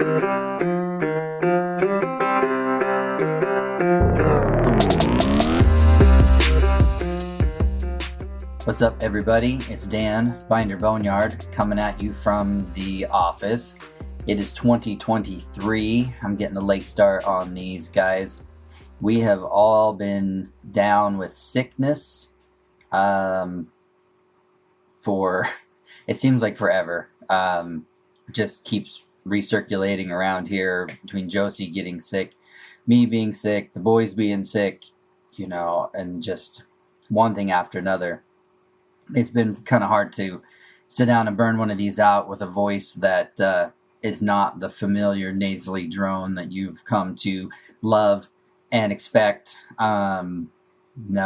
What's up, everybody? It's Dan, Binder Boneyard, coming at you from the office. It is 2023. I'm getting a late start on these, guys. We have all been down with sickness for, it seems like forever. Just keeps recirculating around here between Josie getting sick, me being sick, the boys being sick, and just one thing after another. It's been kind of hard to sit down and burn one of these out with a voice that is not the familiar nasally drone that you've come to love and expect. Now,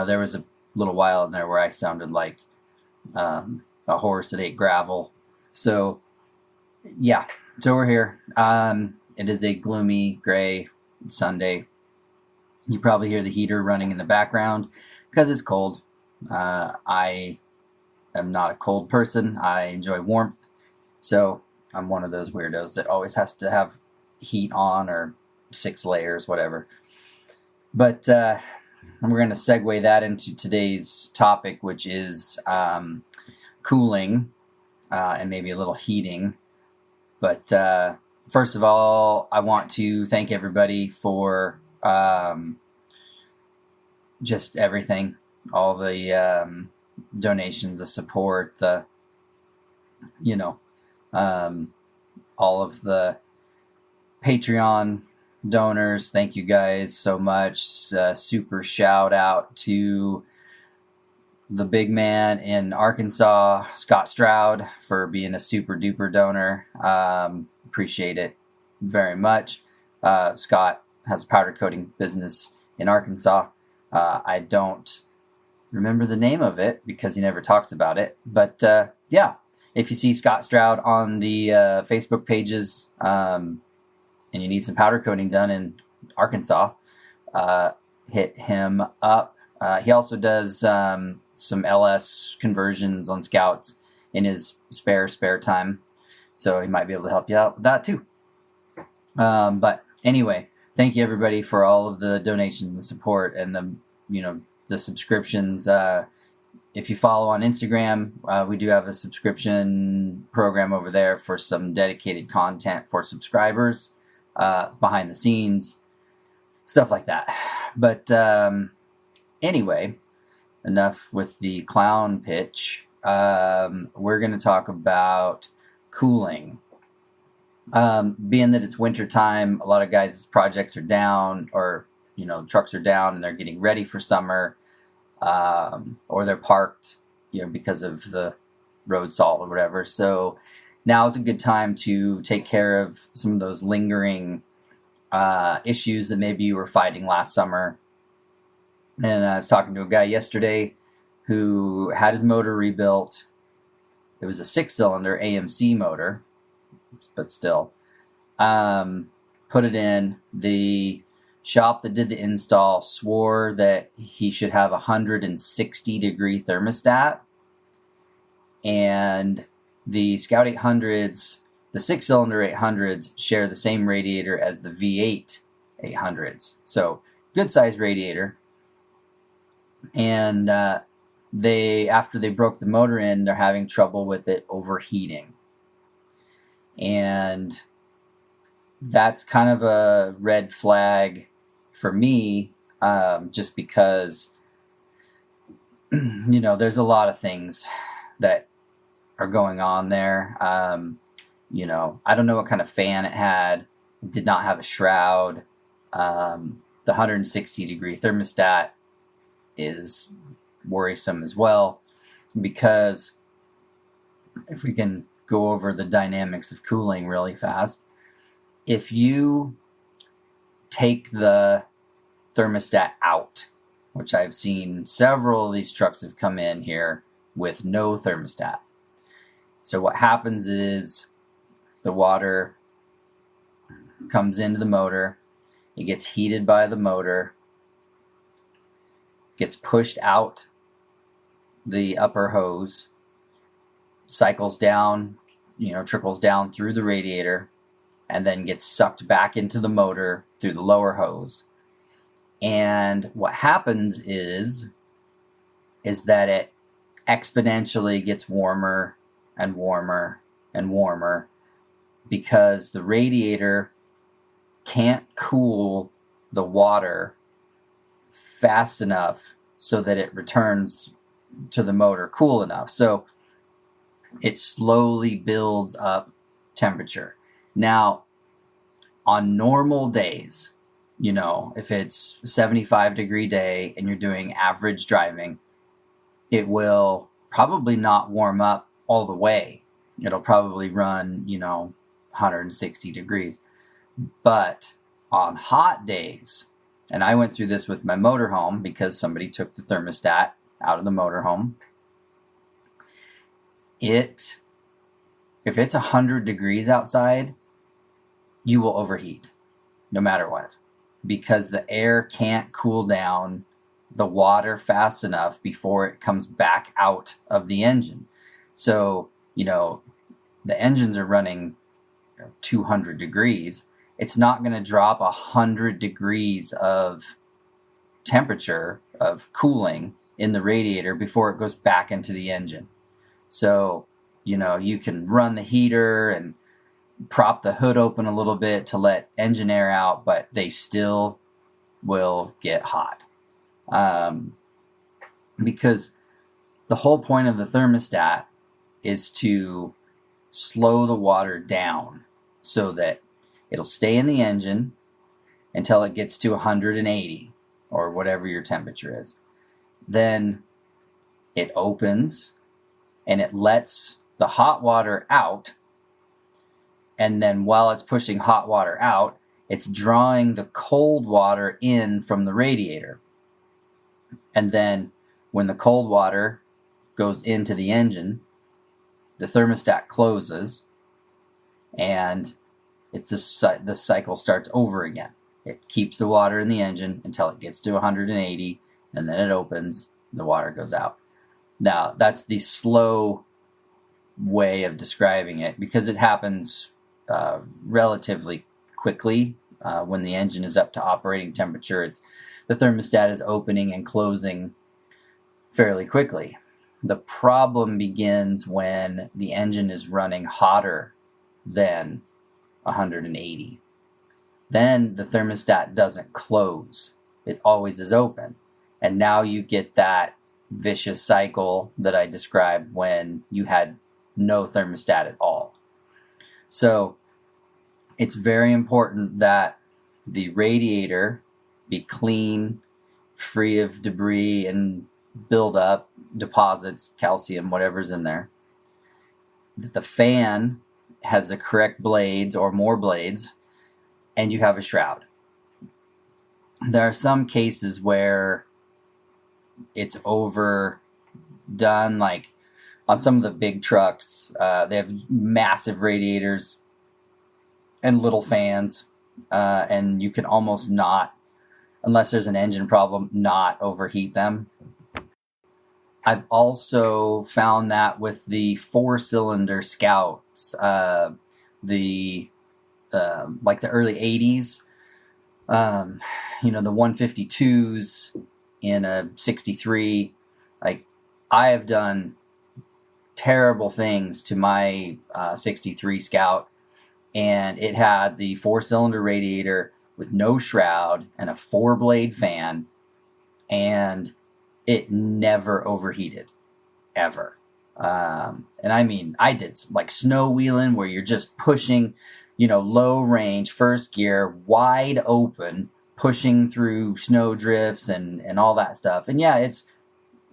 there was a little while in there where I sounded like a horse that ate gravel. So, yeah, so we're here. It is a gloomy, gray Sunday. You probably hear the heater running in the background because it's cold. I'm not a cold person. I enjoy warmth. So I'm one of those weirdos that always has to have heat on or 6 layers, whatever. But we're going to segue that into today's topic, which is cooling and maybe a little heating. But first of all, I want to thank everybody for just everything, all the donations, the support, all of the Patreon donors. Thank you guys so much. Super shout out to the big man in Arkansas, Scott Stroud, for being a super duper donor. Appreciate it very much. Scott has a powder coating business in Arkansas. I don't remember the name of it because he never talks about it. But yeah, if you see Scott Stroud on the Facebook pages and you need some powder coating done in Arkansas, hit him up. He also does some LS conversions on Scouts in his spare time. So he might be able to help you out with that too. But anyway, thank you everybody for all of the donations and support and the subscriptions. If you follow on Instagram, we do have a subscription program over there for some dedicated content for subscribers, behind the scenes, stuff like that. But anyway, enough with the clown pitch. We're going to talk about cooling. Being that it's winter time, a lot of guys' projects are down, or trucks are down and they're getting ready for summer, or they're parked, because of the road salt or whatever. So now is a good time to take care of some of those lingering issues that maybe you were fighting last summer. And I was talking to a guy yesterday who had his motor rebuilt. It was a 6-cylinder AMC motor, but still, put it in. The shop that did the install swore that he should have a 160-degree thermostat, and the Scout 800s, the 6-cylinder 800s, share the same radiator as the V8 800s. So good size radiator. And after they broke the motor in, they're having trouble with it overheating. And that's kind of a red flag for me, just because, there's a lot of things that are going on there. I don't know what kind of fan it had. It did not have a shroud. The 160-degree thermostat is worrisome as well, because if we can go over the dynamics of cooling really fast, if you take the thermostat out, which I've seen several of these trucks have come in here with no thermostat. So what happens is the water comes into the motor, it gets heated by the motor, gets pushed out the upper hose, cycles down, trickles down through the radiator, and then gets sucked back into the motor through the lower hose. And what happens is that it exponentially gets warmer and warmer and warmer because the radiator can't cool the water fast enough so that it returns to the motor cool enough. So it slowly builds up temperature. Now, on normal days, if it's a 75-degree day and you're doing average driving, it will probably not warm up all the way. It'll probably run, 160 degrees. But on hot days, and I went through this with my motorhome because somebody took the thermostat out of the motorhome. If it's 100 degrees outside, you will overheat no matter what, because the air can't cool down the water fast enough before it comes back out of the engine. So, the engines are running 200 degrees. It's not going to drop 100 degrees of temperature, of cooling in the radiator before it goes back into the engine. So, you can run the heater and prop the hood open a little bit to let engine air out, but they still will get hot. Because the whole point of the thermostat is to slow the water down so that it'll stay in the engine until it gets to 180 or whatever your temperature is. Then it opens and it lets the hot water out. And then while it's pushing hot water out, it's drawing the cold water in from the radiator. And then when the cold water goes into the engine, the thermostat closes and the cycle starts over again. It keeps the water in the engine until it gets to 180, and then it opens, and the water goes out. Now, that's the slow way of describing it because it happens relatively quickly when the engine is up to operating temperature. The thermostat is opening and closing fairly quickly. The problem begins when the engine is running hotter than 180. Then the thermostat doesn't close. It always is open. And now you get that vicious cycle that I described when you had no thermostat at all. So it's very important that the radiator be clean, free of debris and buildup, deposits, calcium, whatever's in there. That the fan has the correct blades or more blades, and you have a shroud. There are some cases where it's overdone, like on some of the big trucks, they have massive radiators and little fans, and you can almost not, unless there's an engine problem, not overheat them. I've also found that with the 4-cylinder Scouts, like the early 80s, the 152s in a 63, like I have done terrible things to my 63 Scout, and it had the 4-cylinder radiator with no shroud and a 4-blade fan, and it never overheated, ever. And I mean, I did like snow wheeling where you're just pushing, low range, first gear, wide open, pushing through snow drifts and all that stuff. And yeah, it's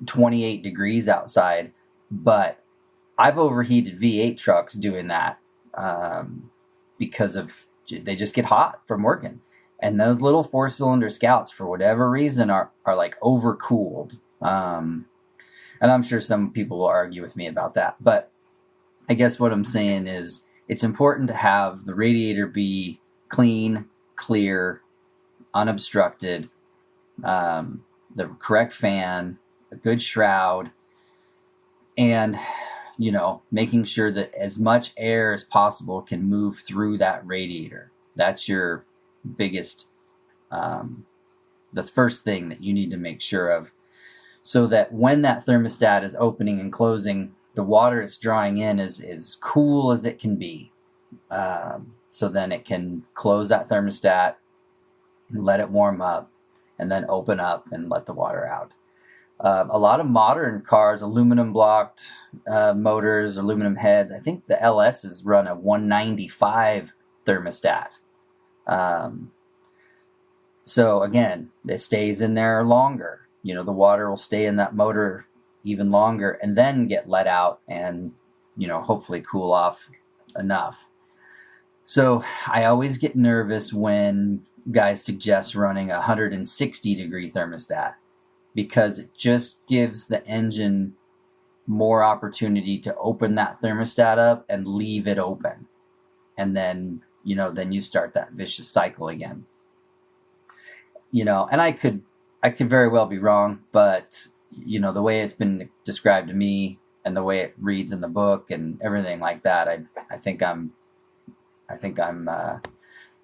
28 degrees outside, but I've overheated V8 trucks doing that because they just get hot from working. And those little 4-cylinder Scouts, for whatever reason, are like overcooled. And I'm sure some people will argue with me about that. But I guess what I'm saying is it's important to have the radiator be clean, clear, unobstructed, the correct fan, a good shroud. And making sure that as much air as possible can move through that radiator. That's your biggest, the first thing that you need to make sure of, so that when that thermostat is opening and closing, the water it's drawing in is as cool as it can be. So then it can close that thermostat and let it warm up, and then open up and let the water out. A lot of modern cars, aluminum blocked motors, aluminum heads. I think the LS's run a 195 thermostat. So again, it stays in there longer. The water will stay in that motor even longer and then get let out and, hopefully cool off enough. So I always get nervous when guys suggest running a 160 degree thermostat, because it just gives the engine more opportunity to open that thermostat up and leave it open. And then, then you start that vicious cycle again. And I could very well be wrong, but the way it's been described to me and the way it reads in the book and everything like that, I think I'm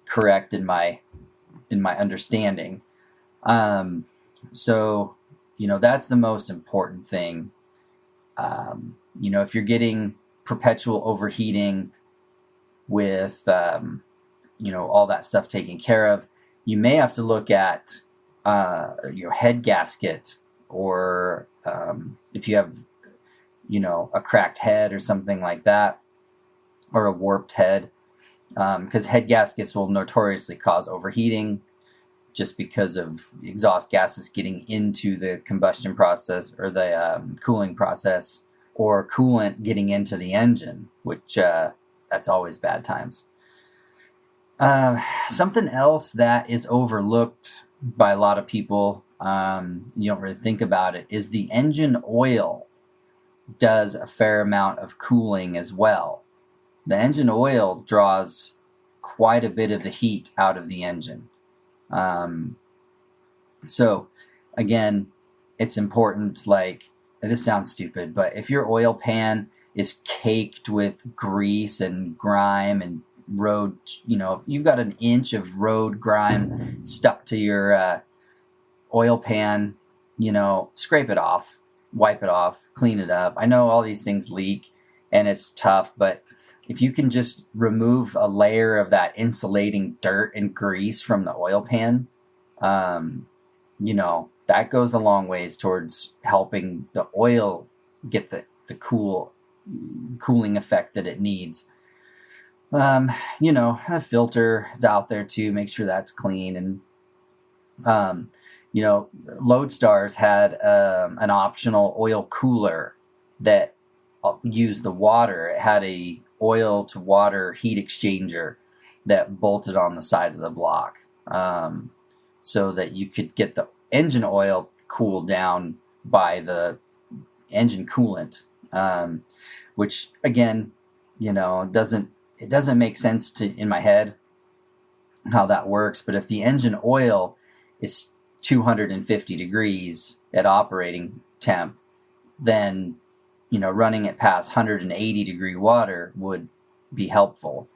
correct in my understanding. So that's the most important thing. If you're getting perpetual overheating with all that stuff taken care of, you may have to look at your head gasket, or if you have a cracked head or something like that, or a warped head, because head gaskets will notoriously cause overheating just because of exhaust gases getting into the combustion process or the cooling process, or coolant getting into the engine, which that's always bad times. Something else that is overlooked by a lot of people, you don't really think about it, is the engine oil does a fair amount of cooling as well. The engine oil draws quite a bit of the heat out of the engine. So again, it's important, this sounds stupid, but if your oil pan is caked with grease and grime and road, if you've got an inch of road grime stuck to your oil pan, scrape it off, wipe it off, clean it up. I know all these things leak and it's tough, but if you can just remove a layer of that insulating dirt and grease from the oil pan, that goes a long ways towards helping the oil get the cooling effect that it needs. A filter is out there too. Make sure that's clean. And, Lodestar's had an optional oil cooler that used the water. It had a oil to water heat exchanger that bolted on the side of the block, so that you could get the engine oil cooled down by the engine coolant, which again, it doesn't make sense in my head how that works. But if the engine oil is 250 degrees at operating temp, then running it past 180 degree water would be helpful.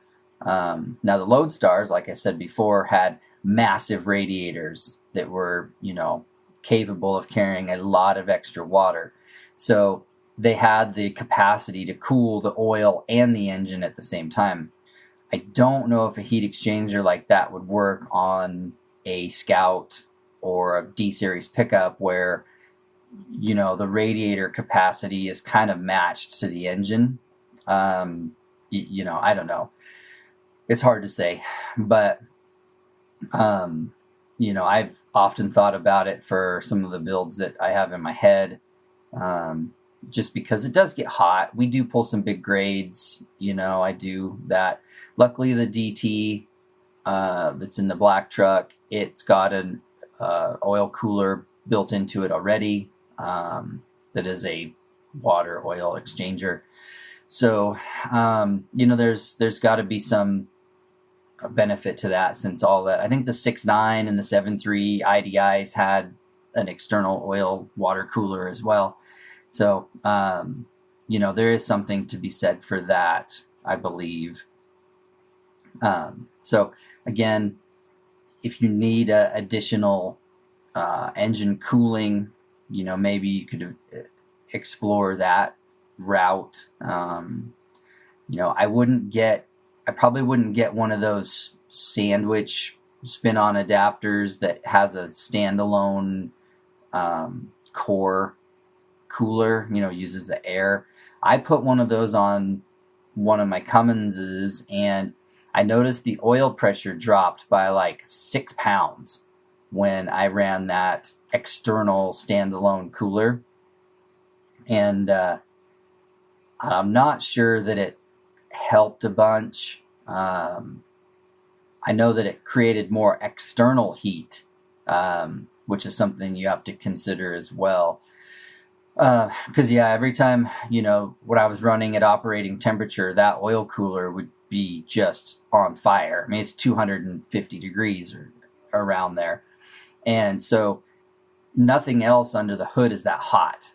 Now the Lodestars, like I said before, had massive radiators that were capable of carrying a lot of extra water, so they had the capacity to cool the oil and the engine at the same time. I don't know if a heat exchanger like that would work on a Scout or a D-Series pickup where the radiator capacity is kind of matched to the engine. I don't know. It's hard to say, but I've often thought about it for some of the builds that I have in my head, just because it does get hot. We do pull some big grades, I do that. Luckily, the DT that's in the black truck, it's got an oil cooler built into it already. That is a water oil exchanger. So, there's got to be some benefit to that, since all that. I think the 6.9 and the 7.3 IDIs had an external oil water cooler as well. So, there is something to be said for that, I believe. So again, if you need additional engine cooling, maybe you could explore that route. I probably wouldn't get one of those sandwich spin-on adapters that has a standalone core cooler, uses the air. I put one of those on one of my Cumminses, and I noticed the oil pressure dropped by like 6 pounds when I ran that external standalone cooler. And I'm not sure that it helped a bunch. I know that it created more external heat, which is something you have to consider as well. Because every time, when I was running at operating temperature, that oil cooler would be just on fire. I mean, it's 250 degrees or around there. And so nothing else under the hood is that hot.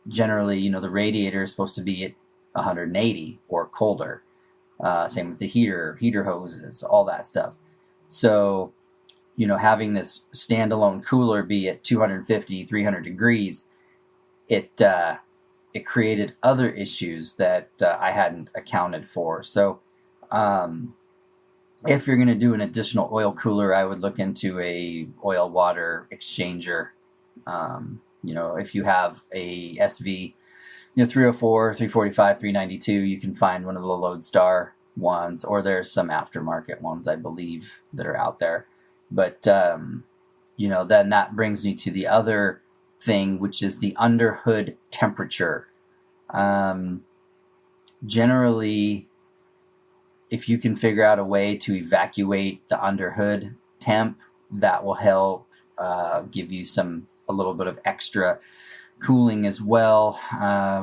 Generally, the radiator is supposed to be at 180 or colder. Same with the heater hoses, all that stuff. So, having this standalone cooler be at 250, 300 degrees, it created other issues that I hadn't accounted for. So if you're going to do an additional oil cooler, I would look into a oil water exchanger. If you have a SV 304, 345, 392, you can find one of the Lodestar ones, or there's some aftermarket ones, I believe, that are out there. But, then that brings me to the other thing, which is the underhood temperature. Generally, if you can figure out a way to evacuate the underhood temp, that will help give you a little bit of extra cooling as well.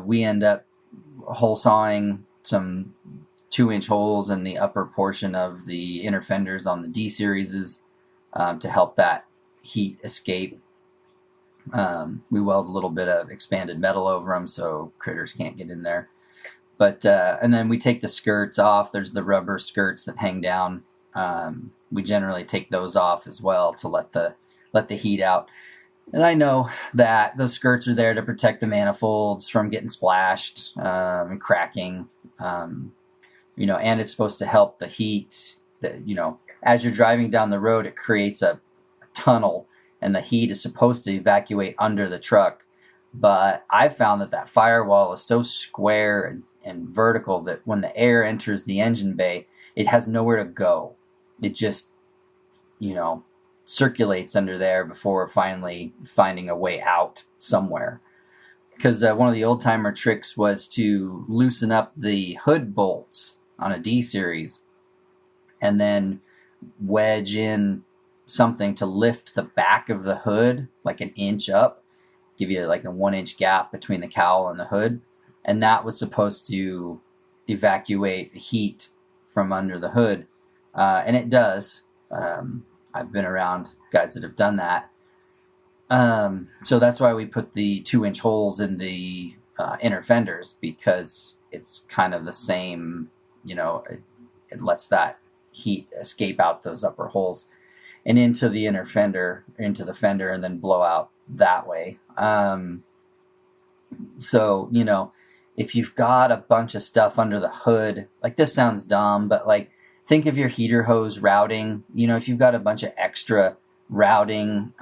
We end up hole sawing some 2-inch holes in the upper portion of the inner fenders on the D series to help that heat escape. We weld a little bit of expanded metal over them so critters can't get in there. But and then we take the skirts off. There's the rubber skirts that hang down. We generally take those off as well to let the heat out. And I know that those skirts are there to protect the manifolds from getting splashed and cracking. And it's supposed to help the heat. As you're driving down the road, it creates a tunnel, and the heat is supposed to evacuate under the truck. But I found that firewall is so square and vertical that when the air enters the engine bay, it has nowhere to go. It just, circulates under there before finally finding a way out somewhere. Because one of the old timer tricks was to loosen up the hood bolts on a D series and then wedge in something to lift the back of the hood like an inch up, give you like a 1-inch gap between the cowl and the hood. And that was supposed to evacuate heat from under the hood. And it does. I've been around guys that have done that. So that's why we put the 2-inch holes in the inner fenders, because it's kind of the same, it lets that heat escape out those upper holes and into the inner fender, into the fender, and then blow out that way. So, if you've got a bunch of stuff under the hood, like this sounds dumb, but like think of your heater hose routing. If you've got a bunch of extra routing,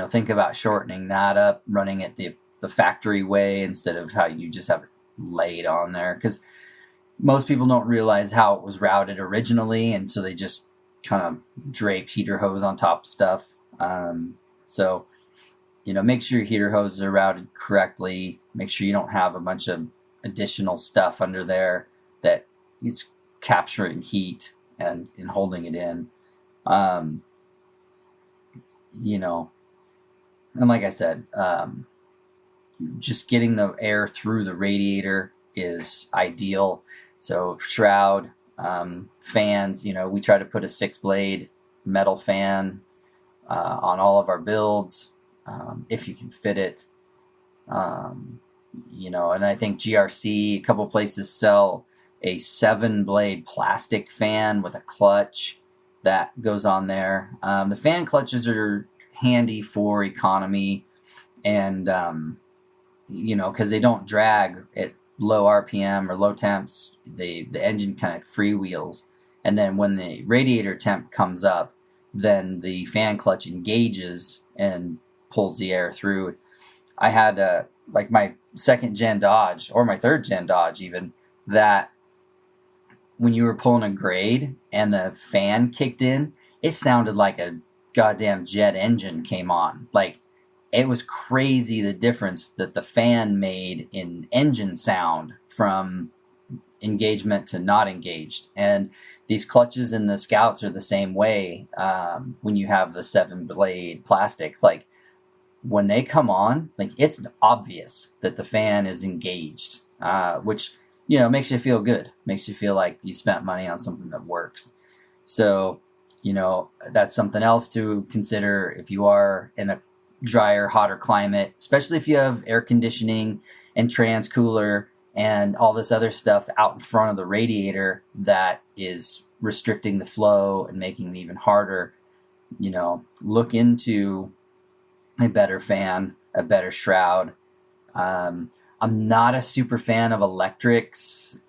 think about shortening that up, running it the factory way instead of how you just have it laid on there. Because most people don't realize how it was routed originally, and so they just kind of drape heater hose on top of stuff. So make sure your heater hoses are routed correctly. Make sure you don't have a bunch of additional stuff under there that it's capturing heat and holding it in. And like I said, just getting the air through the radiator is ideal. So shroud, fans, we try to put a 6-blade metal fan on all of our builds. If you can fit it. And I think GRC, a couple places sell a 7-blade plastic fan with a clutch that goes on there. The fan clutches are handy for economy and, because they don't drag at low RPM or low temps. The engine kind of freewheels. And then when the radiator temp comes up, then the fan clutch engages and pulls the air through. I had my 2nd-gen Dodge, or my 3rd-gen Dodge even, that when you were pulling a grade and the fan kicked in, it sounded like a goddamn jet engine came on. Like, it was crazy the difference that the fan made in engine sound from engagement to not engaged. And these clutches in the Scouts are the same way. When you have the 7-blade plastics, like when they come on, like it's obvious that the fan is engaged, which makes you feel good, makes you feel like you spent money on something that works. So that's something else to consider if you are in a drier, hotter climate, especially if you have air conditioning and trans cooler and all this other stuff out in front of the radiator that is restricting the flow and making it even harder. Look into a better fan, a better shroud. I'm not a super fan of electrics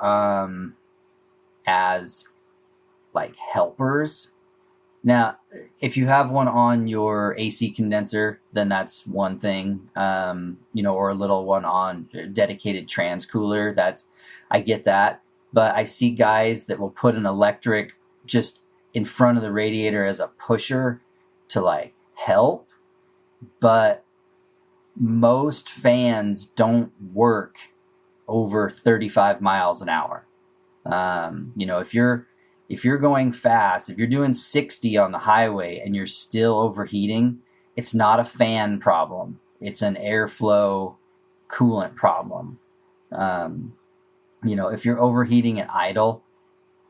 as like helpers. Now, if you have one on your AC condenser, then that's one thing, or a little one on a dedicated trans cooler. I get that. But I see guys that will put an electric just in front of the radiator as a pusher to like help. But most fans don't work over 35 miles an hour. If you're going fast, if you're doing 60 on the highway and you're still overheating, it's not a fan problem. It's an airflow coolant problem. If you're overheating at idle,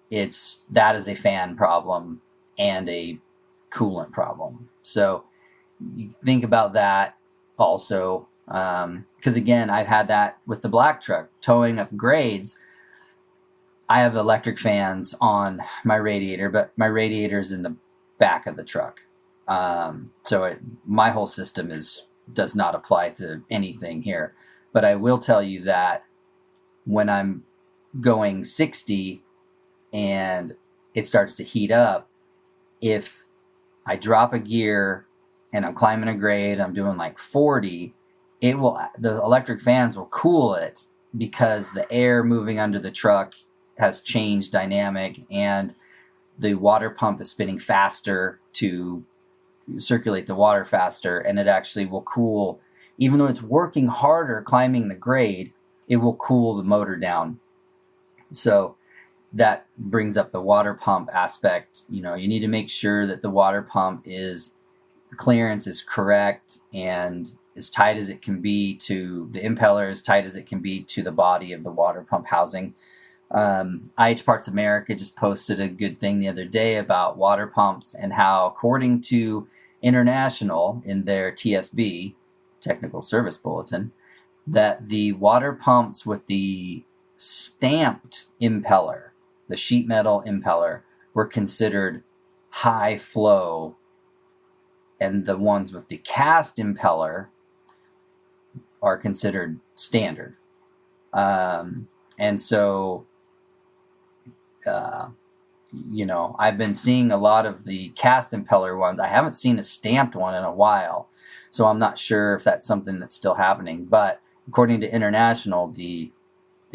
that is a fan problem and a coolant problem. So you think about that also. Because again, I've had that with the black truck, towing up grades. I have electric fans on my radiator, but my radiator is in the back of the truck. My whole system does not apply to anything here. But I will tell you that when I'm going 60 and it starts to heat up, if I drop a gear and I'm climbing a grade, I'm doing like 40, the electric fans will cool it because the air moving under the truck has changed dynamic and the water pump is spinning faster to circulate the water faster, and it actually will cool. Even though it's working harder climbing the grade, it will cool the motor down. So that brings up the water pump aspect. You need to make sure that the water pump clearance is correct and as tight as it can be to the impeller, as tight as it can be to the body of the water pump housing. IH Parts America just posted a good thing the other day about water pumps and how, according to International in their TSB, Technical Service Bulletin, that the water pumps with the stamped impeller, the sheet metal impeller, were considered high flow, and the ones with the cast impeller are considered standard. And so I've been seeing a lot of the cast impeller ones. I haven't seen a stamped one in a while, so I'm not sure if that's something that's still happening. But according to International, the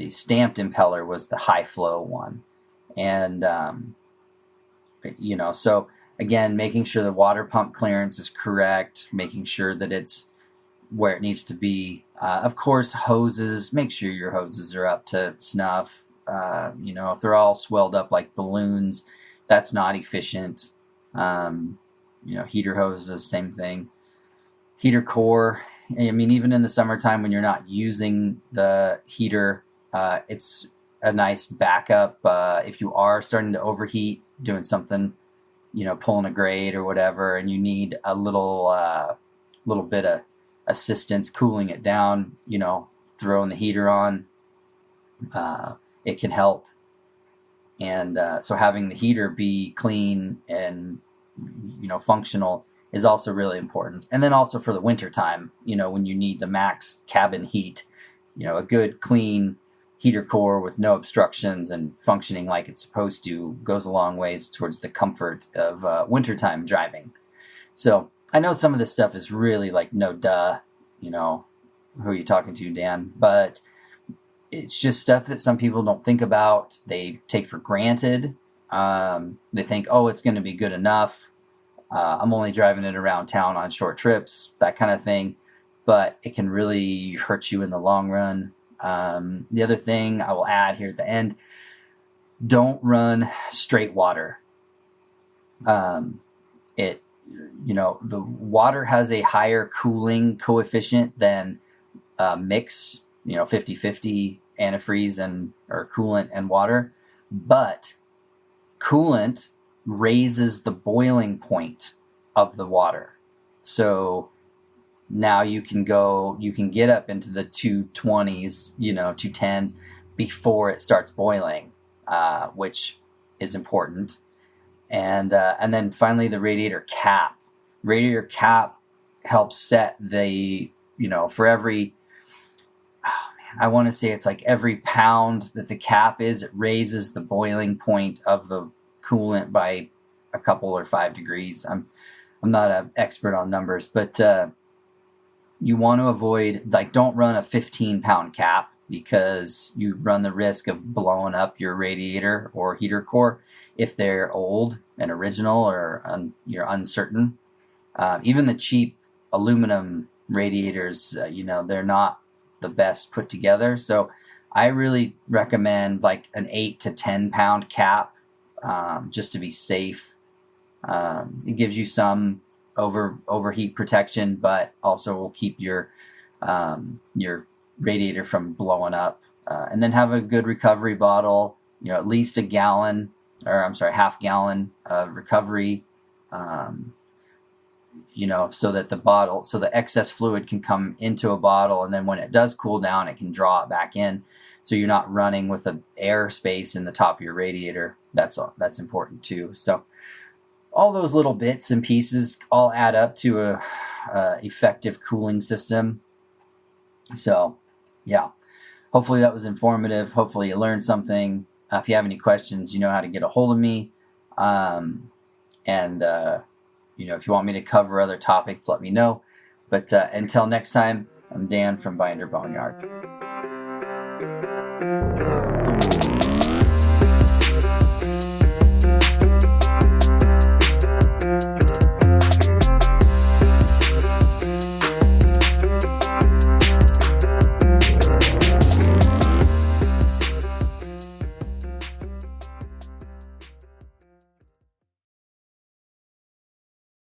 stamped impeller was the high flow one. And, so again, making sure the water pump clearance is correct, making sure that it's where it needs to be. Of course, hoses, make sure your hoses are up to snuff. If they're all swelled up like balloons, that's not efficient. Heater hoses, same thing. Heater core, even in the summertime when you're not using the heater, it's a nice backup. If you are starting to overheat, doing something, pulling a grade or whatever, and you need a little bit of assistance cooling it down, throwing the heater on, it can help. And so having the heater be clean and, functional is also really important. And then also for the winter time, when you need the max cabin heat, a good clean heater core with no obstructions and functioning like it's supposed to goes a long ways towards the comfort of wintertime driving. So I know some of this stuff is really like no duh, who are you talking to, Dan? But it's just stuff that some people don't think about. They take for granted. They think, oh, it's going to be good enough. I'm only driving it around town on short trips, that kind of thing. But it can really hurt you in the long run. The other thing I will add here at the end, don't run straight water. The water has a higher cooling coefficient than mix, 50-50 antifreeze or coolant and water, but coolant raises the boiling point of the water. So now you can get up into the 220s, 210s before it starts boiling, which is important. And then finally the radiator cap. Radiator cap helps set the, for every, I want to say it's like every pound that the cap is, it raises the boiling point of the coolant by a couple or 5 degrees. I'm not an expert on numbers, but you want to avoid, don't run a 15-pound cap because you run the risk of blowing up your radiator or heater core if they're old and original or you're uncertain. Even the cheap aluminum radiators, they're not the best put together. So I really recommend like an 8 to 10-pound cap, just to be safe. It gives you some overheat protection, but also will keep your radiator from blowing up. And then have a good recovery bottle, at least half gallon of recovery, so that the excess fluid can come into a bottle, and then when it does cool down, it can draw it back in. So you're not running with an air space in the top of your radiator. That's important too. So all those little bits and pieces all add up to a effective cooling system. So yeah, hopefully that was informative. Hopefully you learned something. If you have any questions, you know how to get a hold of me. If you want me to cover other topics, let me know. But until next time, I'm Dan from Binder Boneyard.